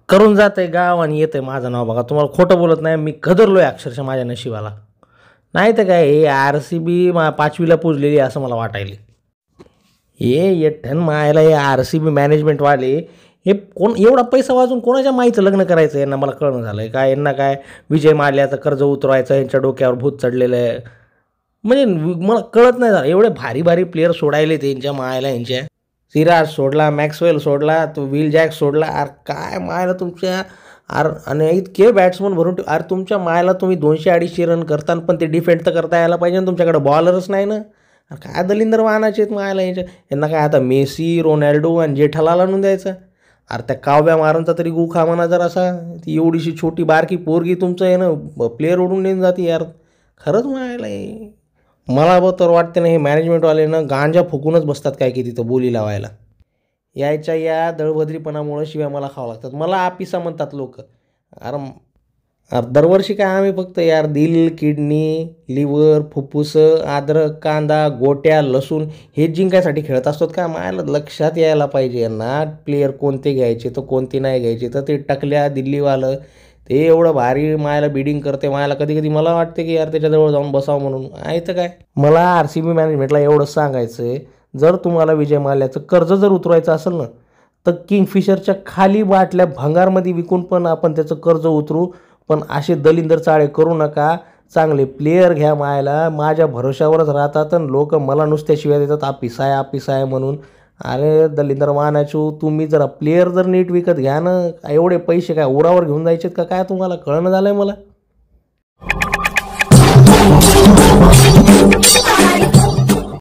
करून जातंय गाव आणि येतंय माझं नाव बघा. तुम्हाला खोटं बोलत नाही, मी गदरलोय अक्षरशः माझ्या नशिबाला. नाही तर काय, हे RCB 5वीला पुजलेली असं मला वाटायले. हे येठ्ठण मायला हे RCB मॅनेजमेंटवाले, हे कोण एवढा पैसा वाजून कोणाच्या माईचं लग्न करायचं यांना मला कळणं झालंय. काय यांना काय विजय माल्याचं कर्ज उतरवायचं, यांच्या डोक्यावर भूत चढलेलं आहे. म्हणजे मला कळत नाही झालं, एवढे भारी भारी प्लेयर सोडायले त्यांच्या मायला यांच्या. सिराज सोडला, मॅक्सवेल सोडला, तो विल जॅक सोडला. अरे काय मायला तुमच्या, अरे आणि इतके बॅट्समन भरून अरे तुमच्या मायला तुम्ही 200-250 रन करता, पण ते डिफेंड तर करता यायला पाहिजे ना, तुमच्याकडे बॉलरच नाही ना. अरे काय दलिंदर वाहनाचे आहेत मायला यांच्या. यांना काय आता मेसी, रोनाल्डो आणि जेठालाल आणून द्यायचं. अरे त्या काव्या मारांचा तरी गुखा म्हणा जर असा, ती एवढीशी छोटी बारकी पोरगी तुमचं आहे ना प्लेअर उडून नेऊन जाते यार. खरंच मायला मला तर वाटतं ना हे मॅनेजमेंटवाले ना गांजा फुकूनच बसतात काय की तिथं बोली लावायला. यायच्या या दळभद्रीपणामुळे शिवाय मला खावं लागतात. मला आपिसा म्हणतात लोक. अरे अरे दरवर्षी काय आम्ही फक्त यार दिल, किडनी, लिव्हर, फुफ्फुस, अद्रक, कांदा, गोट्या, लसूण हे जिंकायसाठी खेळत असतात का. मायला लक्षात यायला पाहिजे यांना प्लेयर कोणते घ्यायचे तर कोणते नाही घ्यायचे. तर ते टकल्या दिल्लीवालं ते एवढं भारी मायला बिडिंग करते. मायला कधी कधी मला वाटते की यार त्याच्याजवळ जाऊन बसावं म्हणून. आहे तर काय, मला RCB मॅनेजमेंटला एवढंच सांगायचं आहे, जर तुम्हाला विजय माल्याचं कर्ज जर उतरवायचं असेल ना, तर किंगफिशरच्या खाली बाटल्या भंगारमध्ये विकून पण आपण त्याचं कर्ज उतरू. पण असे दलिंदर चाळे करू नका. चांगले प्लेयर घ्या. मायला माझ्या भरोशावरच राहतात आणि लोक मला नुसत्या शिव्या देतात आपिसाय आपिसाय म्हणून. अरे दलिंदर मानाचू, तुम्ही जरा प्लेयर जर नीट विकत घ्या ना. एवढे पैसे काय उरावर घेऊन जायचेत का काय, तुम्हाला कळणं झालंय मला.